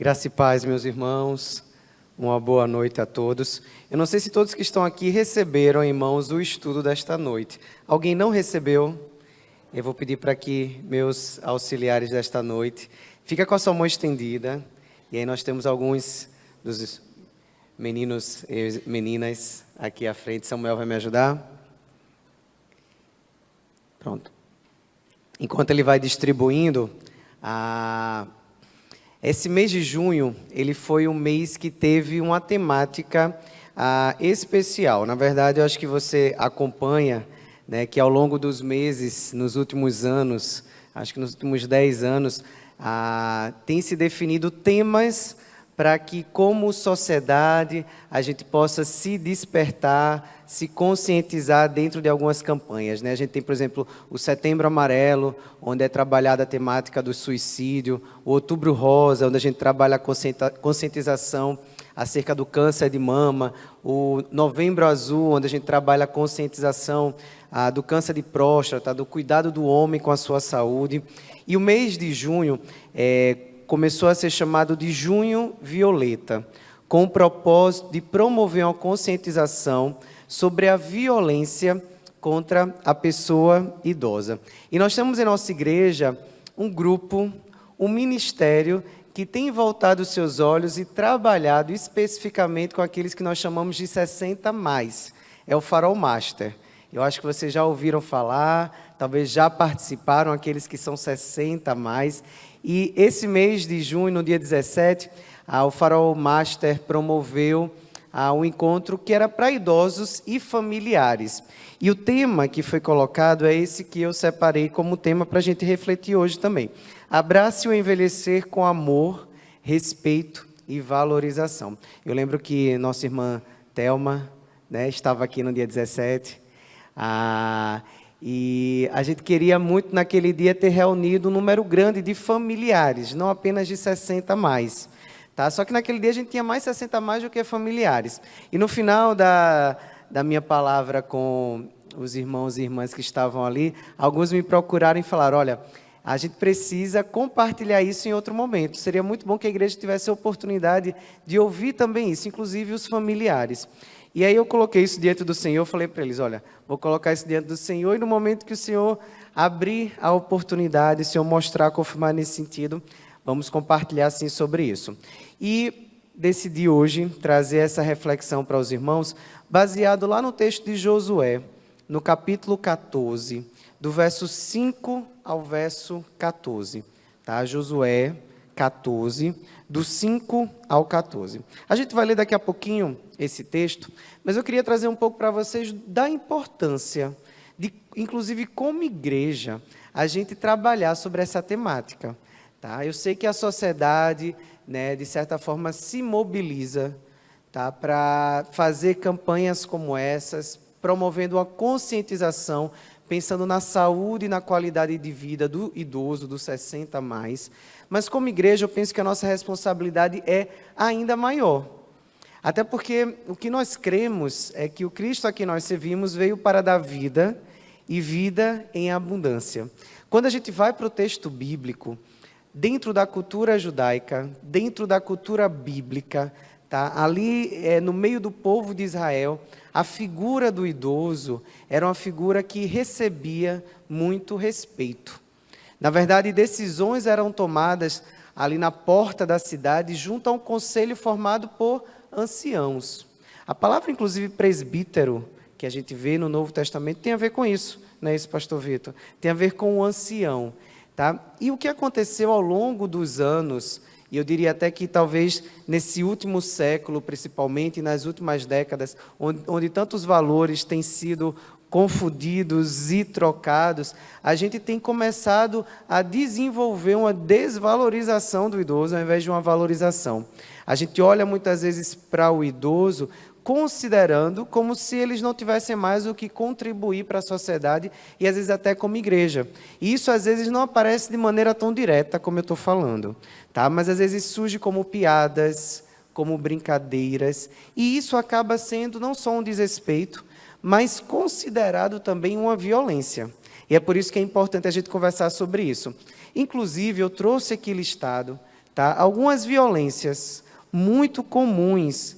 Graça e paz, meus irmãos. Uma boa noite a todos. Eu não sei se todos que estão aqui receberam em mãos o estudo desta noite. Alguém não recebeu? Eu vou pedir para que meus auxiliares desta noite fiquem com a sua mão estendida. E aí nós temos alguns dos meninos e meninas aqui à frente. Samuel vai me ajudar? Pronto. Enquanto ele vai distribuindo, esse mês de junho, ele foi um mês que teve uma temática especial. Na verdade, eu acho que você acompanha, né, que ao longo dos meses, nos últimos anos, acho que nos últimos 10 anos, tem se definido temas para que, como sociedade, a gente possa se despertar, se conscientizar dentro de algumas campanhas, né? A gente tem, por exemplo, o Setembro Amarelo, onde é trabalhada a temática do suicídio, o Outubro Rosa, onde a gente trabalha a conscientização acerca do câncer de mama, o Novembro Azul, onde a gente trabalha a conscientização do câncer de próstata, do cuidado do homem com a sua saúde. E o mês de junho começou a ser chamado de Junho Violeta, com o propósito de promover uma conscientização sobre a violência contra a pessoa idosa. E nós temos em nossa igreja um grupo, um ministério que tem voltado os seus olhos e trabalhado especificamente com aqueles que nós chamamos de 60+. É o Farol Master. Eu acho que vocês já ouviram falar, talvez já participaram, aqueles que são 60+. E esse mês de junho, no dia 17, o Farol Master promoveu um encontro que era para idosos e familiares. E o tema que foi colocado é esse que eu separei como tema para a gente refletir hoje também. Abrace o envelhecer com amor, respeito e valorização. Eu lembro que nossa irmã Thelma, né, estava aqui no dia 17, e a gente queria muito naquele dia ter reunido um número grande de familiares, não apenas de 60+. Tá? Só que naquele dia a gente tinha mais 60+ do que familiares. E no final da minha palavra com os irmãos e irmãs que estavam ali, alguns me procuraram e falaram, olha, a gente precisa compartilhar isso em outro momento. Seria muito bom que a igreja tivesse a oportunidade de ouvir também isso, inclusive os familiares. E aí eu coloquei isso diante do Senhor, falei para eles, olha, vou colocar isso diante do Senhor, e no momento que o Senhor abrir a oportunidade, o Senhor mostrar, confirmar nesse sentido, vamos compartilhar assim sobre isso. E decidi hoje trazer essa reflexão para os irmãos, baseado lá no texto de Josué, no capítulo 14, do verso 5 ao verso 14. Tá? Josué 14, do 5 ao 14. A gente vai ler daqui a pouquinho esse texto, mas eu queria trazer um pouco para vocês da importância de, inclusive como igreja, a gente trabalhar sobre essa temática. Tá? Eu sei que a sociedade, né, de certa forma, se mobiliza, tá, para fazer campanhas como essas, promovendo uma conscientização, pensando na saúde e na qualidade de vida do idoso, dos 60+. Mas como igreja, eu penso que a nossa responsabilidade é ainda maior. Até porque o que nós cremos é que o Cristo a quem nós servimos veio para dar vida e vida em abundância. Quando a gente vai para o texto bíblico, dentro da cultura judaica, dentro da cultura bíblica, tá? Ali no meio do povo de Israel, a figura do idoso era uma figura que recebia muito respeito. Na verdade, decisões eram tomadas ali na porta da cidade, junto a um conselho formado por anciãos. A palavra, inclusive, presbítero, que a gente vê no Novo Testamento, tem a ver com isso, não é isso, pastor Vitor? Tem a ver com o ancião. Tá? E o que aconteceu ao longo dos anos, e eu diria até que talvez nesse último século, principalmente nas últimas décadas, onde tantos valores têm sido confundidos e trocados, a gente tem começado a desenvolver uma desvalorização do idoso ao invés de uma valorização. A gente olha muitas vezes para o idoso considerando como se eles não tivessem mais o que contribuir para a sociedade e às vezes até como igreja. E isso às vezes não aparece de maneira tão direta como eu estou falando, tá? Mas às vezes surge como piadas, como brincadeiras, e isso acaba sendo não só um desrespeito, mas considerado também uma violência. E é por isso que é importante a gente conversar sobre isso. Inclusive, eu trouxe aqui listado, tá? Algumas violências muito comuns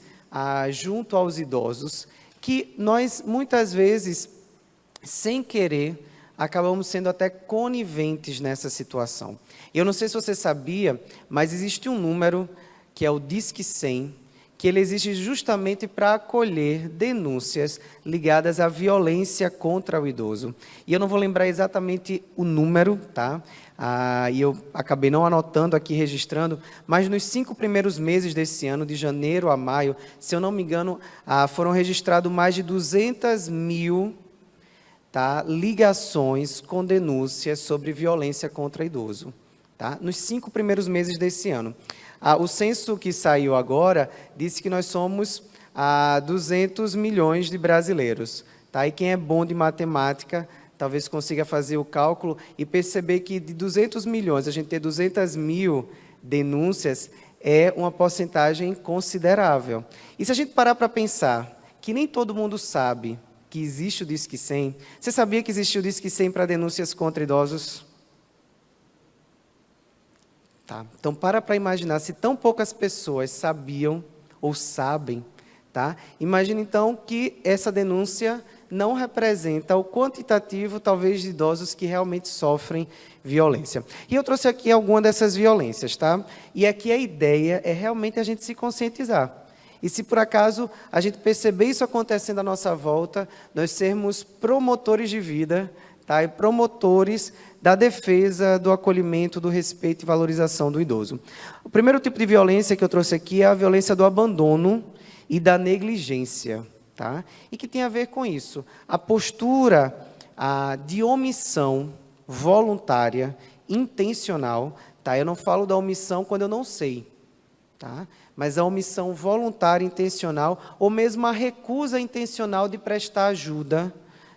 junto aos idosos, que nós, muitas vezes, sem querer, acabamos sendo até coniventes nessa situação. Eu não sei se você sabia, mas existe um número, que é o Disque 100, que ele existe justamente para acolher denúncias ligadas à violência contra o idoso. E eu não vou lembrar exatamente o número, tá? E eu acabei não anotando aqui, registrando, mas nos 5 primeiros meses desse ano, de janeiro a maio, se eu não me engano, foram registrados mais de 200 mil, tá, ligações com denúncias sobre violência contra idoso, tá? Nos 5 primeiros meses desse ano. O censo que saiu agora disse que nós somos 200 milhões de brasileiros, tá? E quem é bom de matemática talvez consiga fazer o cálculo e perceber que de 200 milhões, a gente ter 200 mil denúncias é uma porcentagem considerável. E se a gente parar para pensar que nem todo mundo sabe que existe o Disque 100, você sabia que existe o Disque 100 para denúncias contra idosos? Tá? Então, para imaginar, se tão poucas pessoas sabiam ou sabem, tá? Imagina, então, que essa denúncia não representa o quantitativo, talvez, de idosos que realmente sofrem violência. E eu trouxe aqui alguma dessas violências, tá? E aqui a ideia é realmente a gente se conscientizar. E se, por acaso, a gente perceber isso acontecendo à nossa volta, nós sermos promotores de vida, tá? E promotores da defesa, do acolhimento, do respeito e valorização do idoso. O primeiro tipo de violência que eu trouxe aqui é a violência do abandono e da negligência, tá? E que tem a ver com isso. A postura de omissão voluntária, intencional, tá? Eu não falo da omissão quando eu não sei, tá? Mas a omissão voluntária, intencional, ou mesmo a recusa intencional de prestar ajuda,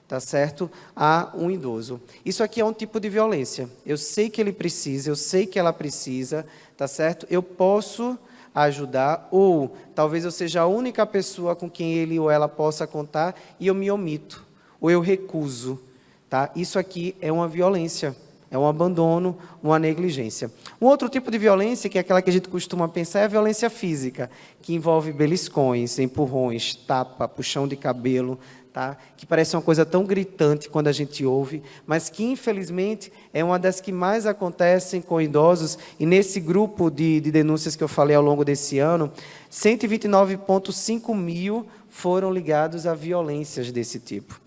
tá certo? A um idoso. Isso aqui é um tipo de violência. Eu sei que ele precisa, eu sei que ela precisa, tá certo? Eu posso ajudar, ou talvez eu seja a única pessoa com quem ele ou ela possa contar e eu me omito, ou eu recuso, tá? Isso aqui é uma violência, é um abandono, uma negligência. Um outro tipo de violência, que é aquela que a gente costuma pensar, é a violência física, que envolve beliscões, empurrões, tapa, puxão de cabelo, tá? Que parece uma coisa tão gritante quando a gente ouve, mas que, infelizmente, é uma das que mais acontecem com idosos, e nesse grupo de denúncias que eu falei ao longo desse ano, 129,5 mil foram ligados a violências desse tipo.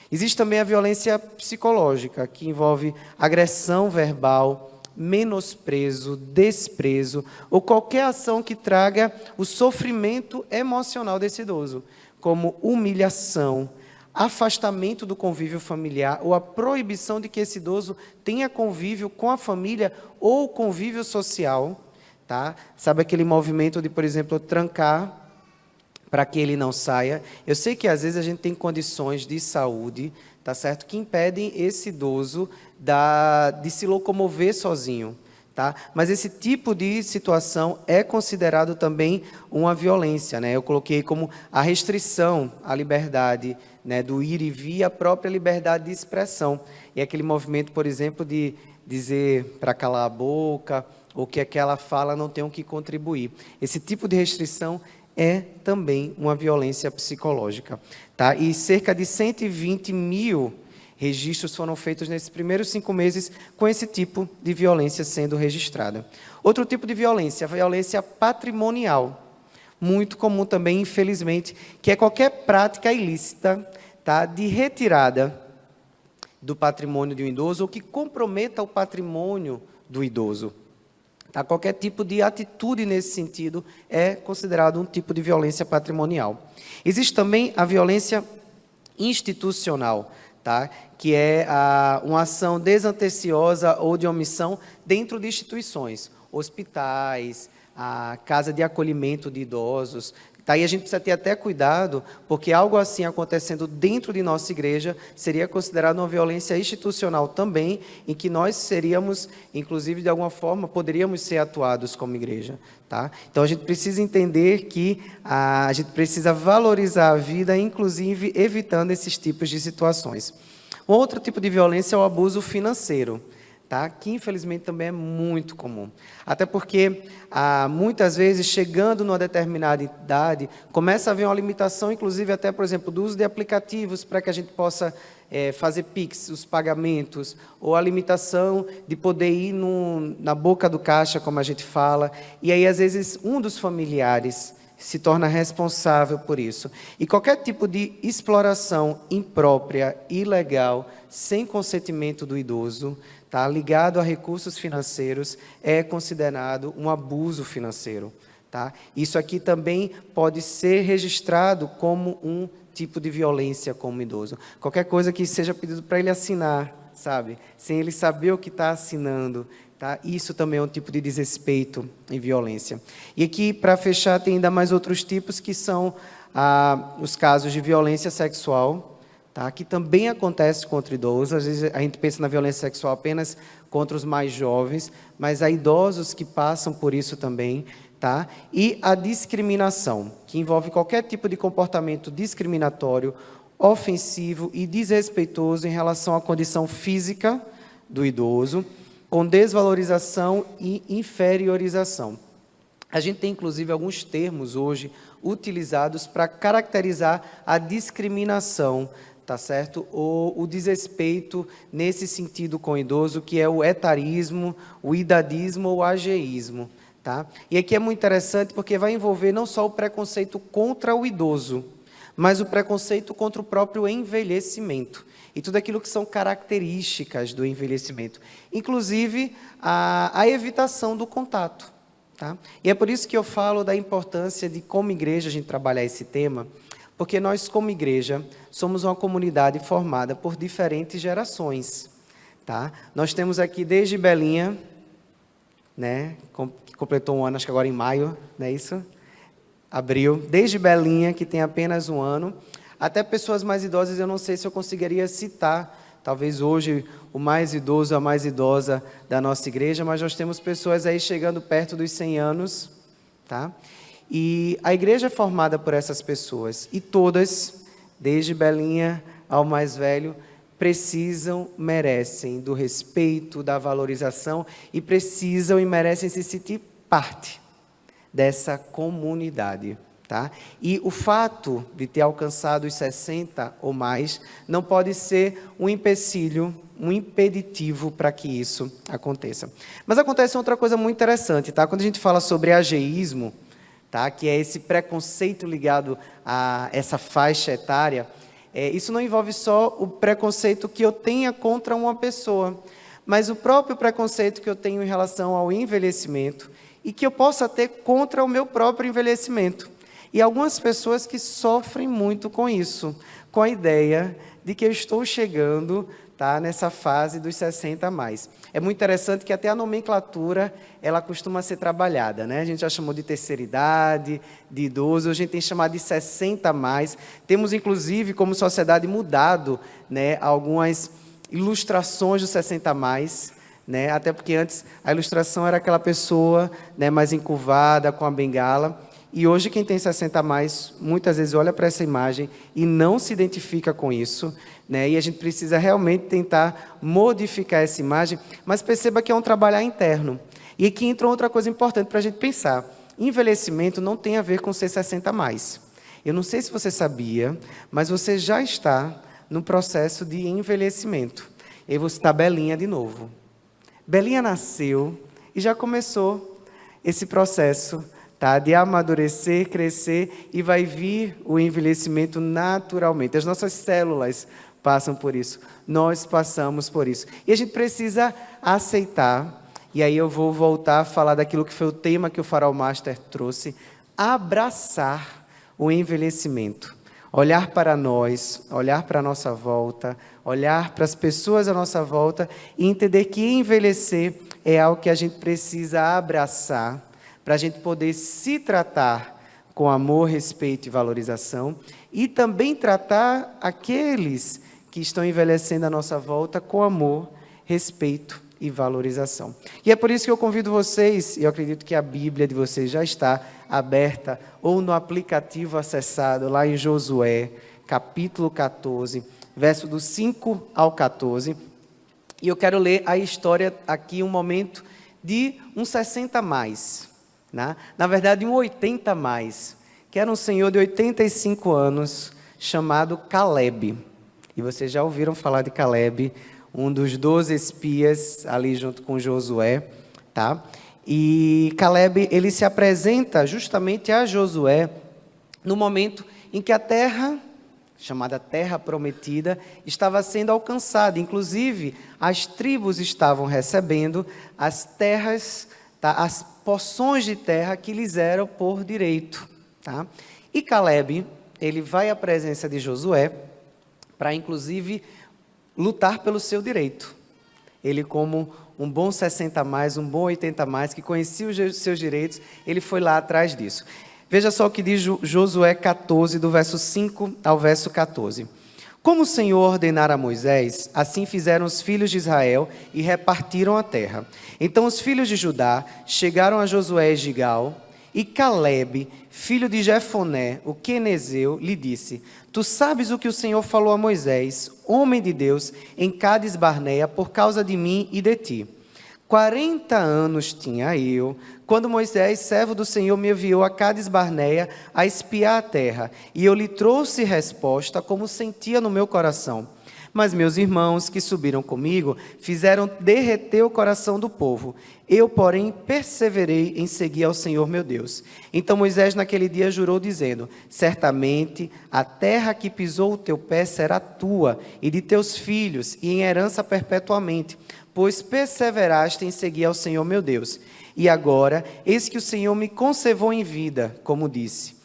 Existe também a violência psicológica, que envolve agressão verbal, menosprezo, desprezo, ou qualquer ação que traga o sofrimento emocional desse idoso, como humilhação, afastamento do convívio familiar ou a proibição de que esse idoso tenha convívio com a família ou convívio social, tá? Sabe aquele movimento de, por exemplo, trancar para que ele não saia? Eu sei que às vezes a gente tem condições de saúde, tá certo, que impedem esse idoso de se locomover sozinho, tá? Mas esse tipo de situação é considerado também uma violência, né? Eu coloquei como a restrição à liberdade, né, do ir e vir, a própria liberdade de expressão. E aquele movimento, por exemplo, de dizer para calar a boca, ou que aquela fala não tem o que contribuir. Esse tipo de restrição é também uma violência psicológica, tá? E cerca de 120 mil registros foram feitos nesses primeiros 5 meses com esse tipo de violência sendo registrada. Outro tipo de violência, a violência patrimonial, muito comum também, infelizmente, que é qualquer prática ilícita, tá, de retirada do patrimônio de um idoso ou que comprometa o patrimônio do idoso. Tá? Qualquer tipo de atitude nesse sentido é considerado um tipo de violência patrimonial. Existe também a violência institucional, tá? Que é uma ação desatenciosa ou de omissão dentro de instituições, hospitais, a casa de acolhimento de idosos. Tá? E a gente precisa ter até cuidado, porque algo assim acontecendo dentro de nossa igreja seria considerado uma violência institucional também, em que nós seríamos, inclusive, de alguma forma, poderíamos ser atuados como igreja. Tá? Então, a gente precisa entender que a gente precisa valorizar a vida, inclusive evitando esses tipos de situações. Um outro tipo de violência é o abuso financeiro. tá? Que infelizmente também é muito comum. Até porque, muitas vezes, chegando numa determinada idade, começa a haver uma limitação, inclusive até, por exemplo, do uso de aplicativos para que a gente possa fazer Pix, os pagamentos, ou a limitação de poder ir na boca do caixa, como a gente fala, e aí, às vezes, um dos familiares se torna responsável por isso. E qualquer tipo de exploração imprópria, ilegal, sem consentimento do idoso, tá, ligado a recursos financeiros, é considerado um abuso financeiro. Tá? Isso aqui também pode ser registrado como um tipo de violência com o idoso. Qualquer coisa que seja pedido para ele assinar, sabe? Sem ele saber o que está assinando. Tá? Isso também é um tipo de desrespeito e violência. E aqui, para fechar, tem ainda mais outros tipos, que são os casos de violência sexual, tá? Que também acontece contra idosos. Às vezes a gente pensa na violência sexual apenas contra os mais jovens, mas há idosos que passam por isso também. Tá? E a discriminação, que envolve qualquer tipo de comportamento discriminatório, ofensivo e desrespeitoso em relação à condição física do idoso, com desvalorização e inferiorização. A gente tem, inclusive, alguns termos hoje utilizados para caracterizar a discriminação, tá certo? Ou o desrespeito nesse sentido com o idoso, que é o etarismo, o idadismo ou o ageísmo. Tá? E aqui é muito interessante porque vai envolver não só o preconceito contra o idoso, mas o preconceito contra o próprio envelhecimento. E tudo aquilo que são características do envelhecimento. Inclusive, a evitação do contato. Tá? E é por isso que eu falo da importância de, como igreja, a gente trabalhar esse tema, porque nós, como igreja, somos uma comunidade formada por diferentes gerações. Tá? Nós temos aqui desde Belinha, né, que completou um ano, acho que agora em maio, não é isso? Abril. Desde Belinha, que tem apenas um ano, até pessoas mais idosas, eu não sei se eu conseguiria citar, talvez hoje o mais idoso, a mais idosa da nossa igreja, mas nós temos pessoas aí chegando perto dos 100 anos, tá? E a igreja é formada por essas pessoas, e todas, desde Belinha ao mais velho, precisam, merecem do respeito, da valorização, e precisam e merecem se sentir parte dessa comunidade. Tá? E o fato de ter alcançado os 60 ou mais não pode ser um empecilho, um impeditivo para que isso aconteça. Mas acontece outra coisa muito interessante, tá? Quando a gente fala sobre ageísmo, tá? Que é esse preconceito ligado a essa faixa etária, isso não envolve só o preconceito que eu tenha contra uma pessoa, mas o próprio preconceito que eu tenho em relação ao envelhecimento e que eu possa ter contra o meu próprio envelhecimento. E algumas pessoas que sofrem muito com isso, com a ideia de que eu estou chegando, tá, nessa fase dos 60 a mais. É muito interessante que até a nomenclatura, ela costuma ser trabalhada, né? A gente já chamou de terceira idade, de idoso, a gente tem chamado de 60 a mais. Temos, inclusive, como sociedade, mudado, né, algumas ilustrações do 60 a mais, né? Até porque antes a ilustração era aquela pessoa, né, mais encurvada, com a bengala. E hoje quem tem 60 a mais, muitas vezes olha para essa imagem e não se identifica com isso, né? E a gente precisa realmente tentar modificar essa imagem, mas perceba que é um trabalho interno. E aqui entra outra coisa importante para a gente pensar. Envelhecimento não tem a ver com ser 60 a mais. Eu não sei se você sabia, mas você já está no processo de envelhecimento. E vou citar Belinha de novo. Belinha nasceu e já começou esse processo, tá, de amadurecer, crescer, e vai vir o envelhecimento naturalmente. As nossas células passam por isso, nós passamos por isso. E a gente precisa aceitar, e aí eu vou voltar a falar daquilo que foi o tema que o Farol Master trouxe, abraçar o envelhecimento. Olhar para nós, olhar para a nossa volta, olhar para as pessoas à nossa volta e entender que envelhecer é algo que a gente precisa abraçar, para a gente poder se tratar com amor, respeito e valorização, e também tratar aqueles que estão envelhecendo à nossa volta com amor, respeito e valorização. E é por isso que eu convido vocês, e eu acredito que a Bíblia de vocês já está aberta, ou no aplicativo acessado, lá em Josué, capítulo 14, verso do 5 ao 14, E eu quero ler a história aqui, um momento de um 60 a mais, né? Na verdade um 80 a mais, que era um senhor de 85 anos, chamado Caleb. E vocês já ouviram falar de Caleb, um dos 12 espias, ali junto com Josué, tá? E Caleb, ele se apresenta justamente a Josué, no momento em que a terra, chamada Terra Prometida, estava sendo alcançada. Inclusive, as tribos estavam recebendo as terras, tá? As porções de terra que lhes eram por direito, tá? E Caleb, ele vai à presença de Josué para, inclusive, lutar pelo seu direito. Ele, como um bom 60 a mais, um bom 80 a mais, que conhecia os seus direitos, ele foi lá atrás disso. Veja só o que diz Josué 14, do verso 5 ao verso 14. Como o Senhor ordenara a Moisés, assim fizeram os filhos de Israel e repartiram a terra. Então os filhos de Judá chegaram a Josué e Gigal, e Caleb, filho de Jefoné, o quenezeu, lhe disse: Tu sabes o que o Senhor falou a Moisés, homem de Deus, em Cádiz Barneia, por causa de mim e de ti. 40 anos tinha eu, quando Moisés, servo do Senhor, me enviou a Cádiz Barneia a espiar a terra, e eu lhe trouxe resposta como sentia no meu coração. Mas meus irmãos que subiram comigo fizeram derreter o coração do povo. Eu, porém, perseverei em seguir ao Senhor meu Deus. Então Moisés naquele dia jurou, dizendo: Certamente a terra que pisou o teu pé será tua e de teus filhos, e em herança perpetuamente, pois perseveraste em seguir ao Senhor meu Deus. E agora, eis que o Senhor me conservou em vida, como disse.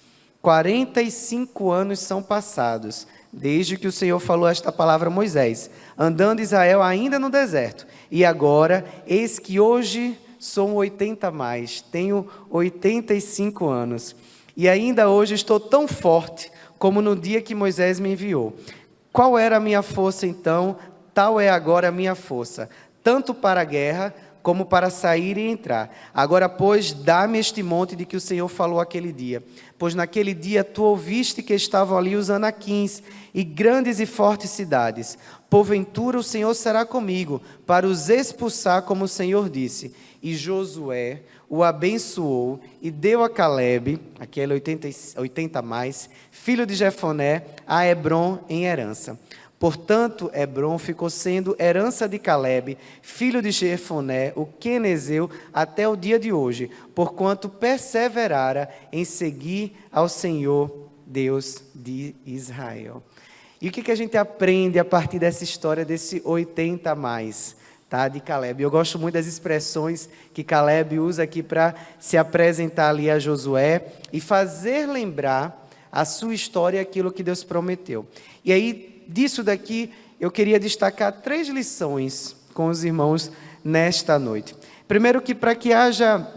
45 anos são passados, desde que o Senhor falou esta palavra a Moisés, andando Israel ainda no deserto. E agora, eis que hoje sou 80 a mais, tenho 85 anos. E ainda hoje estou tão forte como no dia que Moisés me enviou. Qual era a minha força então? Tal é agora a minha força, tanto para a guerra, como para sair e entrar. Agora, pois, dá-me este monte de que o Senhor falou aquele dia. Pois naquele dia tu ouviste que estavam ali os anaquins, e grandes e fortes cidades. Porventura o Senhor será comigo, para os expulsar, como o Senhor disse. E Josué o abençoou, e deu a Caleb, aquele 80 a mais, filho de Jefoné, a Hebrom em herança. Portanto, Hebrom ficou sendo herança de Caleb, filho de Jefoné, o quenezeu, até o dia de hoje, porquanto perseverara em seguir ao Senhor, Deus de Israel. E o que a gente aprende a partir dessa história, desse 80 a mais, tá, de Caleb? Eu gosto muito das expressões que Caleb usa aqui para se apresentar ali a Josué e fazer lembrar a sua história e aquilo que Deus prometeu. E aí, disso daqui, eu queria destacar 3 lições com os irmãos nesta noite. Primeiro, que para que haja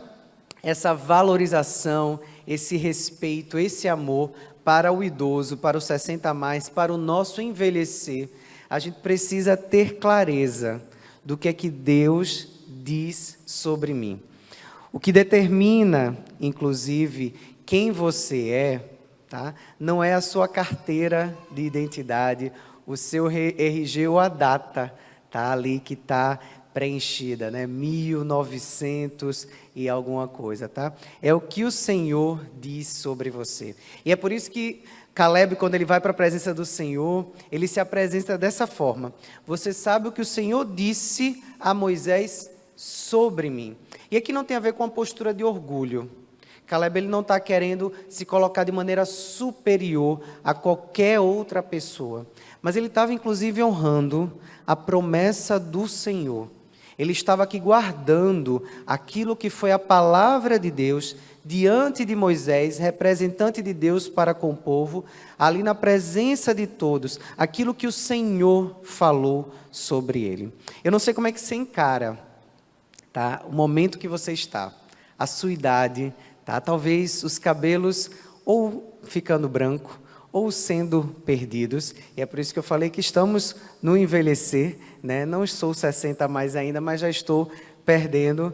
essa valorização, esse respeito, esse amor para o idoso, para o 60 a mais, para o nosso envelhecer, a gente precisa ter clareza do que é que Deus diz sobre mim. O que determina, inclusive, quem você é, tá? Não é a sua carteira de identidade, o seu RG ou a data, tá? Ali que está preenchida, né? 1900 e alguma coisa, tá? É o que o Senhor diz sobre você. E é por isso que Caleb, quando ele vai para a presença do Senhor, ele se apresenta dessa forma: você sabe o que o Senhor disse a Moisés sobre mim. E aqui não tem a ver com a postura de orgulho. Caleb, ele não está querendo se colocar de maneira superior a qualquer outra pessoa, mas ele estava inclusive honrando a promessa do Senhor. Ele estava aqui guardando aquilo que foi a palavra de Deus diante de Moisés, representante de Deus para com o povo, ali na presença de todos, aquilo que o Senhor falou sobre ele. Eu não sei como é que você encara, tá, o momento que você está, a sua idade, tá? Talvez os cabelos ou ficando branco, ou sendo perdidos, e é por isso que eu falei que estamos no envelhecer, né? Não sou 60 mais ainda, mas já estou perdendo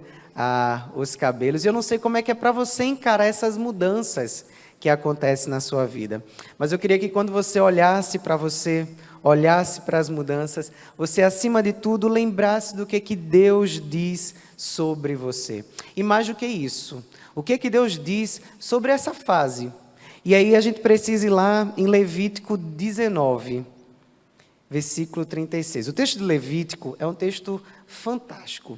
os cabelos, e eu não sei como é que é para você encarar essas mudanças que acontecem na sua vida. Mas eu queria que quando você olhasse para você, olhasse para as mudanças, você, acima de tudo, lembrasse do que Deus diz sobre você. E mais do que isso, o que Deus diz sobre essa fase. E aí a gente precisa ir lá em Levítico 19, versículo 36. O texto de Levítico é um texto fantástico,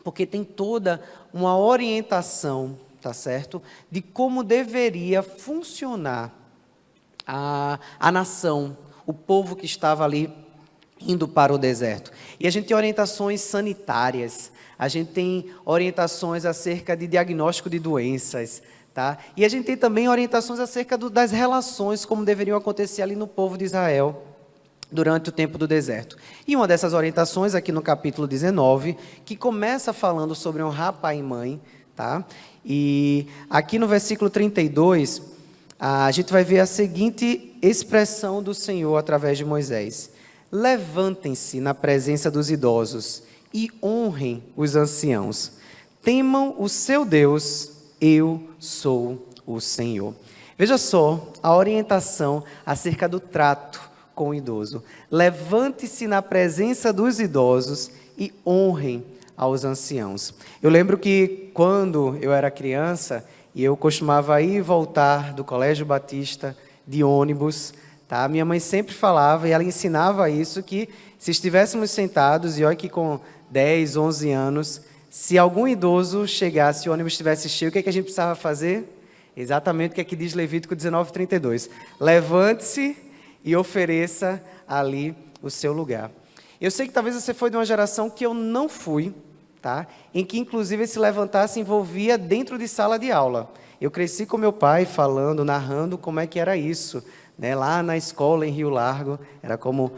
porque tem toda uma orientação, tá certo? De como deveria funcionar a nação, o povo que estava ali indo para o deserto. E a gente tem orientações sanitárias, a gente tem orientações acerca de diagnóstico de doenças, tá? E a gente tem também orientações acerca das relações, como deveriam acontecer ali no povo de Israel durante o tempo do deserto. E uma dessas orientações, aqui no capítulo 19, que começa falando sobre honrar pai e mãe, tá? E aqui no versículo 32, a gente vai ver a seguinte expressão do Senhor através de Moisés: levantem-se na presença dos idosos e honrem os anciãos. Temam o seu Deus, eu sou o Senhor. Veja só a orientação acerca do trato com o idoso. Levante-se na presença dos idosos e honrem aos anciãos. Eu lembro que quando eu era criança, e eu costumava ir e voltar do Colégio Batista de ônibus, tá? Minha mãe sempre falava, e ela ensinava isso, que se estivéssemos sentados, e olha que com 10, 11 anos, se algum idoso chegasse e o ônibus estivesse cheio, o que a gente precisava fazer? Exatamente o que aqui diz Levítico 19, 32. Levante-se e ofereça ali o seu lugar. Eu sei que talvez você foi de uma geração que eu não fui, tá? Em que inclusive esse levantar se envolvia dentro de sala de aula. Eu cresci com meu pai falando, narrando como é que era isso, né? Lá na escola em Rio Largo, era como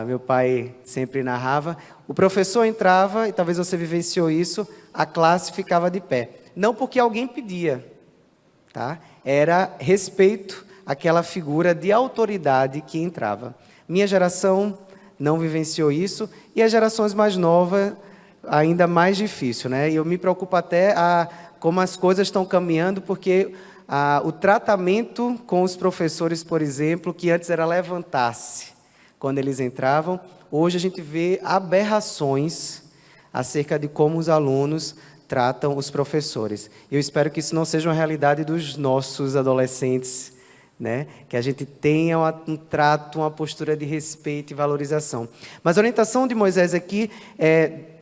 meu pai sempre narrava. O professor entrava, e talvez você vivenciou isso, a classe ficava de pé. Não porque alguém pedia, tá? Era respeito àquela figura de autoridade que entrava. Minha geração não vivenciou isso, e as gerações mais novas, ainda mais difícil, né? E eu me preocupo até como as coisas estão caminhando, porque o tratamento com os professores, por exemplo, que antes era levantar-se quando eles entravam, hoje a gente vê aberrações acerca de como os alunos tratam os professores. Eu espero que isso não seja uma realidade dos nossos adolescentes, né? Que a gente tenha um trato, uma postura de respeito e valorização. Mas a orientação de Moisés aqui,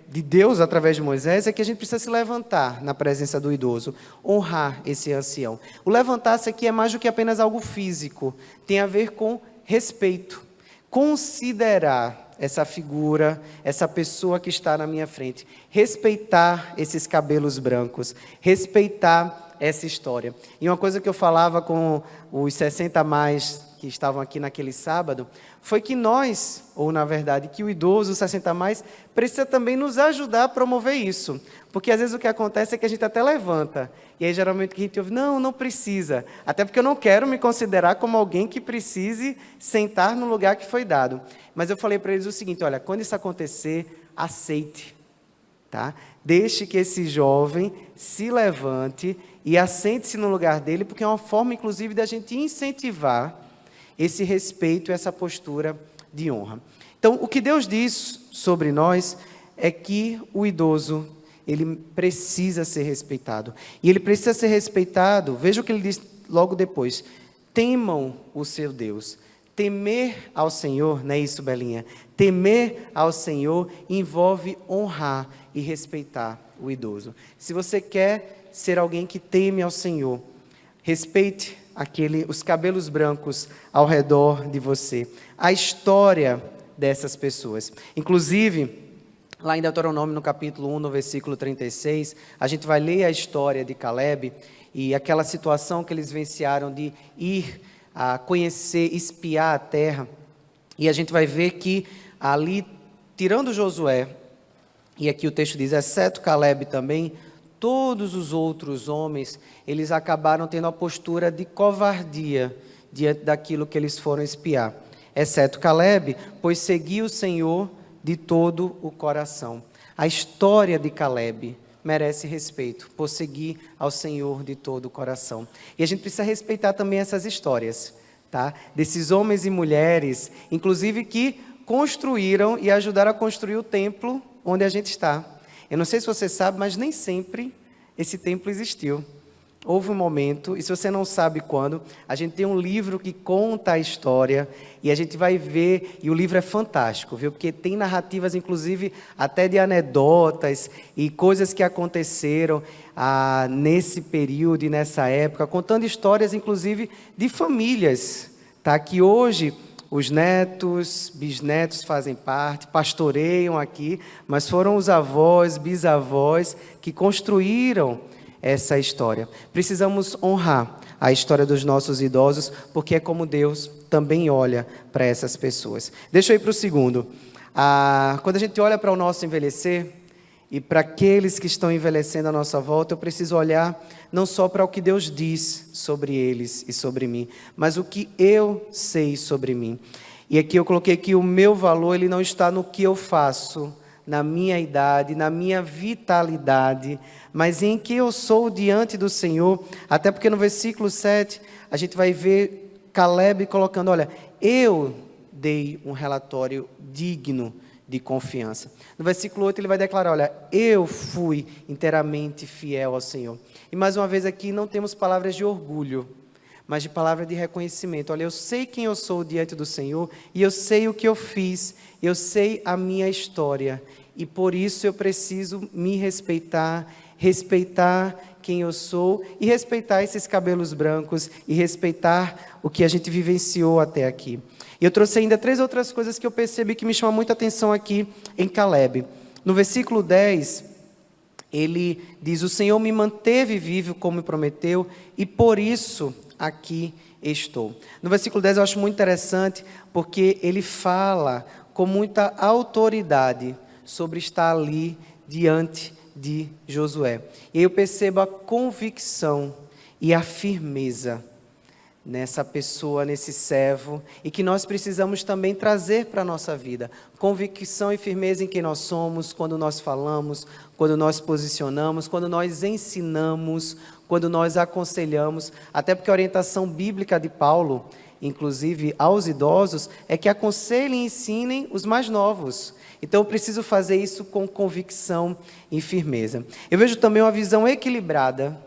de Deus através de Moisés, é que a gente precisa se levantar na presença do idoso, honrar esse ancião. O levantar-se aqui é mais do que apenas algo físico, tem a ver com respeito. Considerar essa figura, essa pessoa que está na minha frente, respeitar esses cabelos brancos, respeitar essa história. E uma coisa que eu falava com os 60 a mais que estavam aqui naquele sábado, foi que nós, ou na verdade, que o idoso, 60 a mais, precisa também nos ajudar a promover isso. Porque às vezes o que acontece é que a gente até levanta, e aí geralmente o que a gente ouve, não precisa. Até porque eu não quero me considerar como alguém que precise sentar no lugar que foi dado. Mas eu falei para eles o seguinte: olha, quando isso acontecer, aceite, tá? Deixe que esse jovem se levante e assente-se no lugar dele, porque é uma forma, inclusive, da gente incentivar esse respeito, essa postura de honra. Então, o que Deus diz sobre nós é que o idoso, ele precisa ser respeitado. E ele precisa ser respeitado, veja o que ele diz logo depois: temam o seu Deus. Temer ao Senhor, não é isso, Belinha? Temer ao Senhor envolve honrar e respeitar o idoso. Se você quer ser alguém que teme ao Senhor, respeite os cabelos brancos ao redor de você, a história dessas pessoas. Inclusive, lá em Deuteronômio, no capítulo 1, no versículo 36, a gente vai ler a história de Caleb e aquela situação que eles vivenciaram de ir a conhecer, espiar a terra. E a gente vai ver que ali, tirando Josué, e aqui o texto diz, exceto Caleb também, todos os outros homens, eles acabaram tendo a postura de covardia diante daquilo que eles foram espiar. Exceto Caleb, pois seguiu o Senhor de todo o coração. A história de Caleb merece respeito, por seguir ao Senhor de todo o coração. E a gente precisa respeitar também essas histórias, tá? Desses homens e mulheres, inclusive que construíram e ajudaram a construir o templo onde a gente está. Eu não sei se você sabe, mas nem sempre esse templo existiu. Houve um momento, e se você não sabe quando, a gente tem um livro que conta a história, e a gente vai ver, e o livro é fantástico, viu? Porque tem narrativas, inclusive, até de anedotas, e coisas que aconteceram nesse período e nessa época, contando histórias, inclusive, de famílias, tá? Que hoje os netos, bisnetos fazem parte, pastoreiam aqui, mas foram os avós, bisavós, que construíram essa história. Precisamos honrar a história dos nossos idosos, porque é como Deus também olha para essas pessoas. Deixa eu ir para o segundo. Quando a gente olha para o nosso envelhecer, e para aqueles que estão envelhecendo à nossa volta, eu preciso olhar não só para o que Deus diz sobre eles e sobre mim, mas o que eu sei sobre mim. E aqui eu coloquei que o meu valor, ele não está no que eu faço, na minha idade, na minha vitalidade, mas em que eu sou diante do Senhor. Até porque no versículo 7, a gente vai ver Caleb colocando, olha, eu dei um relatório digno de confiança. No versículo 8 ele vai declarar, olha, eu fui inteiramente fiel ao Senhor. E mais uma vez aqui não temos palavras de orgulho, mas de palavra de reconhecimento. Olha, eu sei quem eu sou diante do Senhor, e eu sei o que eu fiz, eu sei a minha história, e por isso eu preciso me respeitar, respeitar quem eu sou, e respeitar esses cabelos brancos, e respeitar o que a gente vivenciou até aqui. E eu trouxe ainda 3 outras coisas que eu percebi que me chamam muita atenção aqui em Caleb. No versículo 10, ele diz, o Senhor me manteve vivo como me prometeu, e por isso aqui estou. No versículo 10 eu acho muito interessante, porque ele fala com muita autoridade sobre estar ali diante de Josué. E eu percebo a convicção e a firmeza nessa pessoa, nesse servo, e que nós precisamos também trazer para a nossa vida. Convicção e firmeza em quem nós somos, quando nós falamos, quando nós posicionamos, quando nós ensinamos, quando nós aconselhamos, até porque a orientação bíblica de Paulo, inclusive aos idosos, é que aconselhem e ensinem os mais novos. Então eu preciso fazer isso com convicção e firmeza. Eu vejo também uma visão equilibrada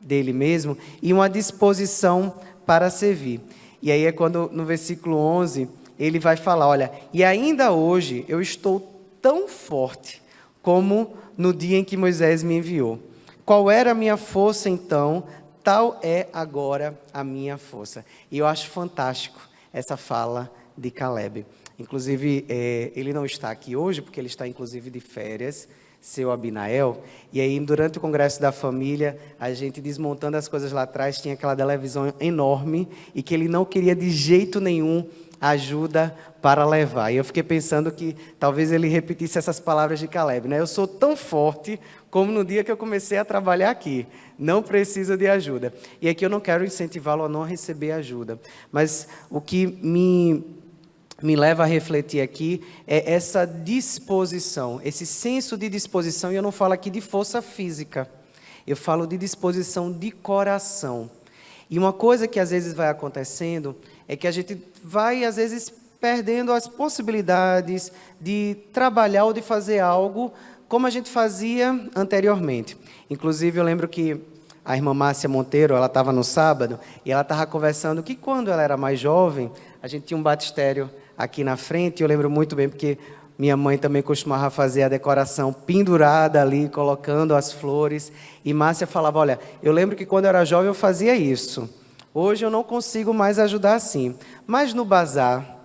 dele mesmo e uma disposição para servir. E aí é quando no versículo 11 ele vai falar, olha, e ainda hoje eu estou tão forte como no dia em que Moisés me enviou. Qual era a minha força então, tal é agora a minha força. E eu acho fantástico essa fala de Caleb. Inclusive, ele não está aqui hoje, porque ele está inclusive de férias, seu Abinael, e aí durante o Congresso da Família, a gente desmontando as coisas lá atrás, tinha aquela televisão enorme, e que ele não queria de jeito nenhum ajuda para levar. E eu fiquei pensando que talvez ele repetisse essas palavras de Caleb, né? Eu sou tão forte como no dia que eu comecei a trabalhar aqui, não preciso de ajuda. E aqui eu não quero incentivá-lo a não receber ajuda, mas o que me leva a refletir aqui é essa disposição, esse senso de disposição, e eu não falo aqui de força física, eu falo de disposição de coração. E uma coisa que às vezes vai acontecendo é que a gente vai às vezes perdendo as possibilidades de trabalhar ou de fazer algo como a gente fazia anteriormente. Inclusive eu lembro que a irmã Márcia Monteiro, ela estava no sábado, e ela estava conversando que quando ela era mais jovem, a gente tinha um batistério aqui na frente, e eu lembro muito bem, porque minha mãe também costumava fazer a decoração pendurada ali, colocando as flores, e Márcia falava, olha, eu lembro que quando eu era jovem eu fazia isso, hoje eu não consigo mais ajudar assim, mas no bazar,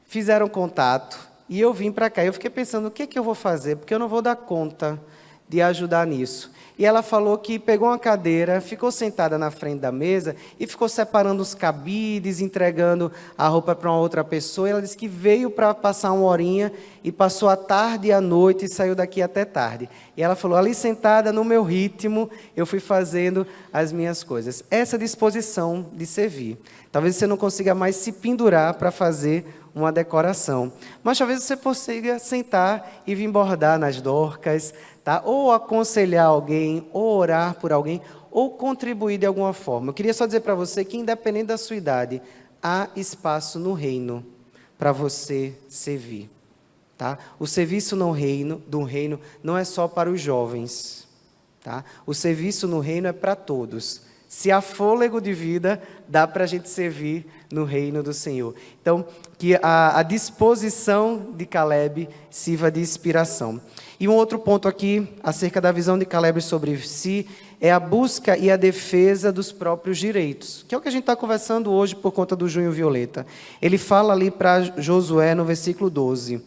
fizeram contato, e eu vim para cá, eu fiquei pensando, o que é que eu vou fazer, porque eu não vou dar conta de ajudar nisso. E ela falou que pegou uma cadeira, ficou sentada na frente da mesa e ficou separando os cabides, entregando a roupa para uma outra pessoa. E ela disse que veio para passar uma horinha e passou a tarde e a noite e saiu daqui até tarde. E ela falou, ali sentada no meu ritmo, eu fui fazendo as minhas coisas. Essa disposição de servir. Talvez você não consiga mais se pendurar para fazer uma decoração, mas talvez você consiga sentar e vir bordar nas Dorcas. tá? Ou aconselhar alguém, ou orar por alguém, ou contribuir de alguma forma. Eu queria só dizer para você que, independente da sua idade, há espaço no reino para você servir. Tá? O serviço do reino não é só para os jovens. Tá? O serviço no reino é para todos. Se há fôlego de vida, dá para a gente servir no reino do Senhor. Então, que a disposição de Caleb sirva de inspiração. E um outro ponto aqui, acerca da visão de Caleb sobre si, é a busca e a defesa dos próprios direitos, que é o que a gente está conversando hoje por conta do Junho Violeta. Ele fala ali para Josué no versículo 12.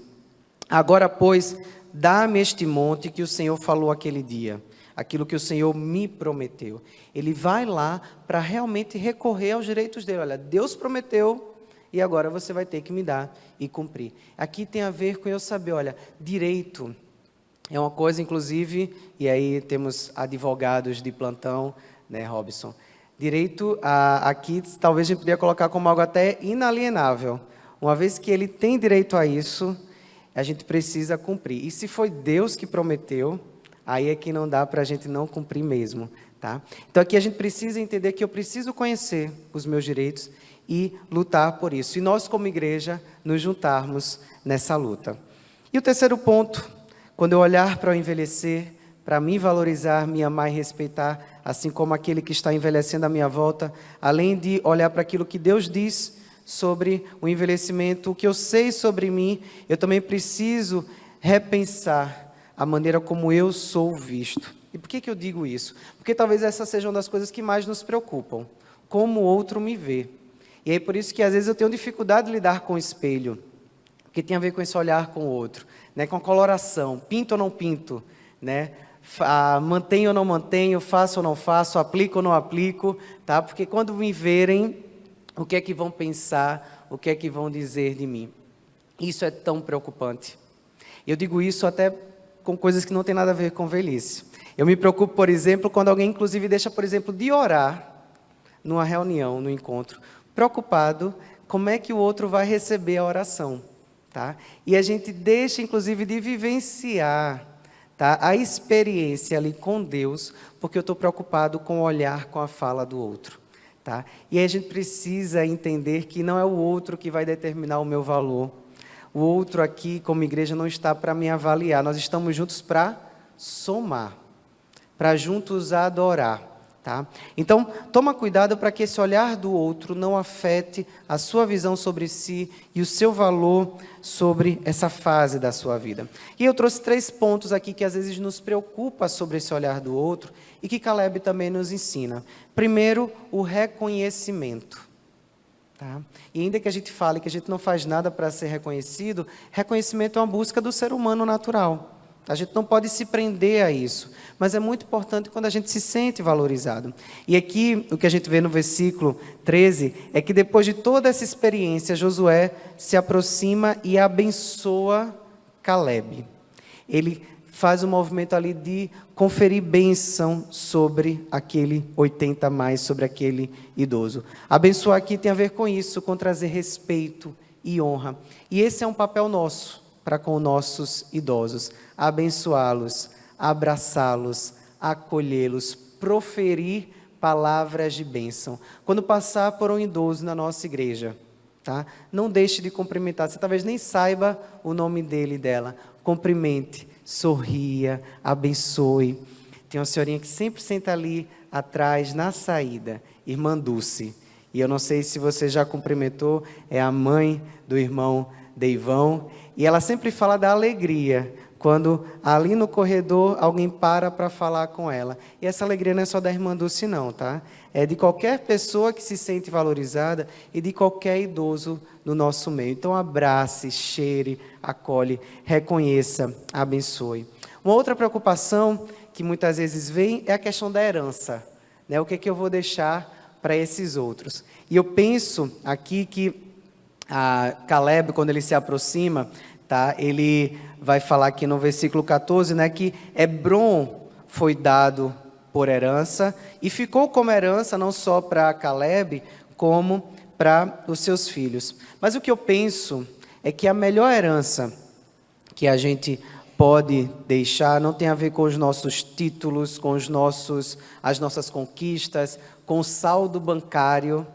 Agora, pois, dá-me este monte que o Senhor falou aquele dia, aquilo que o Senhor me prometeu. Ele vai lá para realmente recorrer aos direitos dele. Olha, Deus prometeu e agora você vai ter que me dar e cumprir. Aqui tem a ver com eu saber, olha, direito é uma coisa, inclusive, e aí temos advogados de plantão, né, Robson? Direito, aqui talvez a gente poderia colocar como algo até inalienável. Uma vez que ele tem direito a isso, a gente precisa cumprir. E se foi Deus que prometeu, aí é que não dá para a gente não cumprir mesmo. Tá? Então aqui a gente precisa entender que eu preciso conhecer os meus direitos e lutar por isso. E nós, como igreja, nos juntarmos nessa luta. E o terceiro ponto, quando eu olhar para o envelhecer, para me valorizar, me amar e respeitar, assim como aquele que está envelhecendo à minha volta, além de olhar para aquilo que Deus diz sobre o envelhecimento, o que eu sei sobre mim, eu também preciso repensar a maneira como eu sou visto. E por que eu digo isso? Porque talvez essa seja uma das coisas que mais nos preocupam, como o outro me vê. E é por isso que às vezes eu tenho dificuldade de lidar com o espelho, porque tem a ver com esse olhar com o outro, né? Com a coloração, pinto ou não pinto, né? Mantenho ou não mantenho, faço ou não faço, aplico ou não aplico, tá? Porque quando me verem, o que é que vão pensar, o que é que vão dizer de mim? Isso é tão preocupante. Eu digo isso até com coisas que não tem nada a ver com velhice. Eu me preocupo, por exemplo, quando alguém inclusive deixa, por exemplo, de orar numa reunião, no encontro, preocupado como é que o outro vai receber a oração, tá? E a gente deixa, inclusive, de vivenciar, tá, a experiência ali com Deus, porque eu estou preocupado com o olhar, com a fala do outro. Tá? E aí a gente precisa entender que não é o outro que vai determinar o meu valor. O outro aqui, como igreja, não está para me avaliar. Nós estamos juntos para somar, para juntos adorar. Tá? Então, toma cuidado para que esse olhar do outro não afete a sua visão sobre si e o seu valor sobre essa fase da sua vida. E eu trouxe 3 pontos aqui que às vezes nos preocupa sobre esse olhar do outro e que Caleb também nos ensina. Primeiro, o reconhecimento. Tá? E ainda que a gente fale que a gente não faz nada para ser reconhecido, reconhecimento é uma busca do ser humano natural. A gente não pode se prender a isso, mas é muito importante quando a gente se sente valorizado. E aqui, o que a gente vê no versículo 13, é que depois de toda essa experiência, Josué se aproxima e abençoa Caleb. Ele faz um movimento ali de conferir bênção sobre aquele 80 mais, sobre aquele idoso. Abençoar aqui tem a ver com isso, com trazer respeito e honra. E esse é um papel nosso para com nossos idosos, abençoá-los, abraçá-los, acolhê-los, proferir palavras de bênção. Quando passar por um idoso na nossa igreja, tá? Não deixe de cumprimentar, você talvez nem saiba o nome dele e dela, cumprimente, sorria, abençoe. Tem uma senhorinha que sempre senta ali atrás, na saída, irmã Dulce, e eu não sei se você já cumprimentou, é a mãe do irmão Deivão, e ela sempre fala da alegria, quando ali no corredor alguém para falar com ela. E essa alegria não é só da irmã Dulce não, tá? É de qualquer pessoa que se sente valorizada e de qualquer idoso no nosso meio. Então abrace, cheire, acolhe, reconheça, abençoe. Uma outra preocupação que muitas vezes vem é a questão da herança, né? O que é que eu vou deixar para esses outros? E eu penso aqui que Caleb, quando ele se aproxima, tá, ele vai falar aqui no versículo 14, né, que Hebron foi dado por herança e ficou como herança não só para Caleb, como para os seus filhos. Mas o que eu penso é que a melhor herança que a gente pode deixar não tem a ver com os nossos títulos, com as nossas conquistas, com o saldo bancário,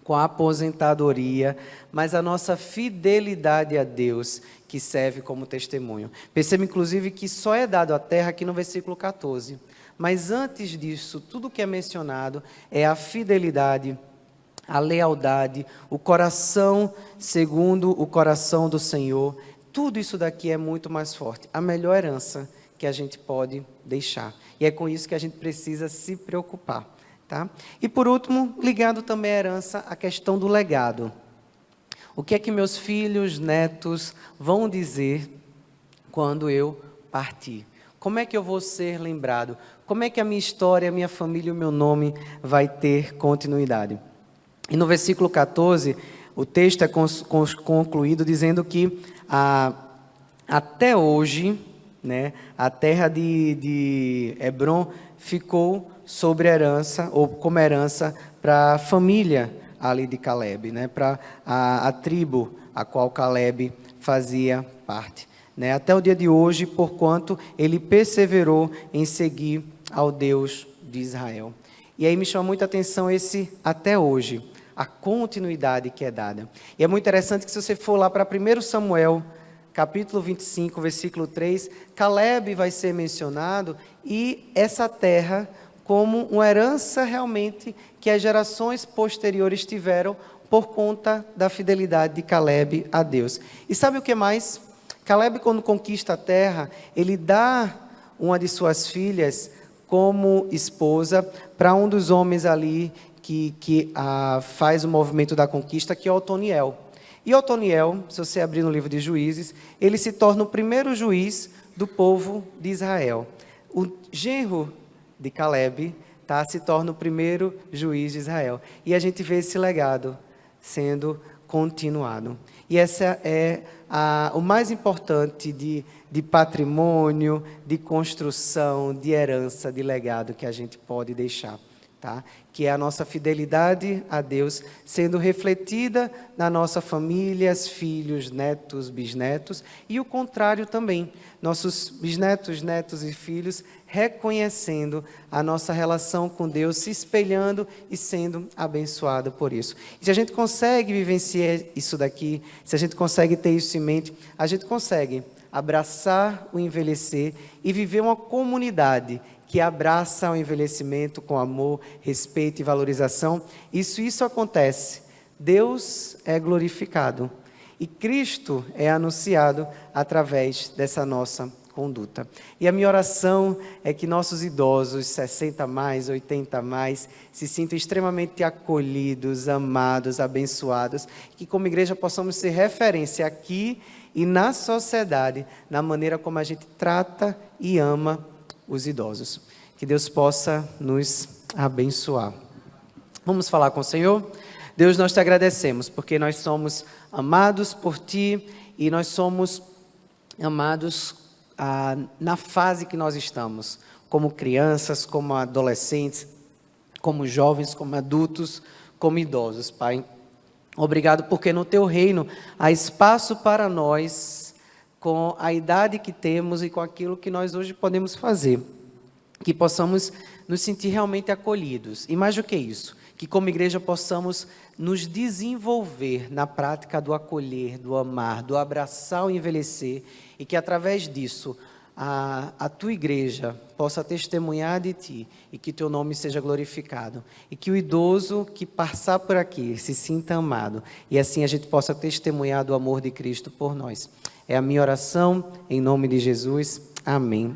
com a aposentadoria, mas a nossa fidelidade a Deus, que serve como testemunho. Perceba, inclusive, que só é dado à terra aqui no versículo 14. Mas antes disso, tudo que é mencionado é a fidelidade, a lealdade, o coração segundo o coração do Senhor. Tudo isso daqui é muito mais forte. A melhor herança que a gente pode deixar. E é com isso que a gente precisa se preocupar. Tá? E por último, ligado também à herança, a questão do legado. O que é que meus filhos, netos vão dizer quando eu partir? Como é que eu vou ser lembrado? Como é que a minha história, a minha família, o meu nome vai ter continuidade? E no versículo 14, o texto é concluído dizendo que até hoje, né, a terra de Hebrom ficou sobre herança, ou como herança, para a família ali de Caleb, né, para a tribo a qual Caleb fazia parte. Né, até o dia de hoje, porquanto ele perseverou em seguir ao Deus de Israel. E aí me chama muita atenção esse até hoje, a continuidade que é dada. E é muito interessante que se você for lá para 1 Samuel, capítulo 25, versículo 3, Caleb vai ser mencionado e essa terra como uma herança realmente que as gerações posteriores tiveram por conta da fidelidade de Caleb a Deus. E sabe o que mais? Caleb, quando conquista a terra, ele dá uma de suas filhas como esposa para um dos homens ali que faz o movimento da conquista, que é Otoniel. E Otoniel, se você abrir no livro de Juízes, ele se torna o primeiro juiz do povo de Israel. O genro de Caleb se torna o primeiro juiz de Israel. E a gente vê esse legado sendo continuado. E essa é o mais importante de patrimônio, de construção, de herança, de legado que a gente pode deixar. Tá? Que é a nossa fidelidade a Deus sendo refletida na nossa família, filhos, netos, bisnetos, e o contrário também, nossos bisnetos, netos e filhos reconhecendo a nossa relação com Deus, se espelhando e sendo abençoado por isso. E se a gente consegue vivenciar isso daqui, se a gente consegue ter isso em mente, a gente consegue abraçar o envelhecer e viver uma comunidade que abraça o envelhecimento com amor, respeito e valorização. Isso acontece. Deus é glorificado e Cristo é anunciado através dessa nossa conduta. E a minha oração é que nossos idosos, 60 mais, 80 mais, se sintam extremamente acolhidos, amados, abençoados, que como igreja possamos ser referência aqui e na sociedade, na maneira como a gente trata e ama os idosos. Que Deus possa nos abençoar. Vamos falar com o Senhor? Deus, nós te agradecemos, porque nós somos amados por Ti e nós somos amados na fase que nós estamos, como crianças, como adolescentes, como jovens, como adultos, como idosos, Pai. Obrigado porque no Teu reino há espaço para nós, com a idade que temos e com aquilo que nós hoje podemos fazer. Que possamos nos sentir realmente acolhidos. E mais do que isso, que como igreja possamos nos desenvolver na prática do acolher, do amar, do abraçar o envelhecer, e que através disso a tua igreja possa testemunhar de Ti e que Teu nome seja glorificado. E que o idoso que passar por aqui se sinta amado e assim a gente possa testemunhar do amor de Cristo por nós. É a minha oração, em nome de Jesus. Amém.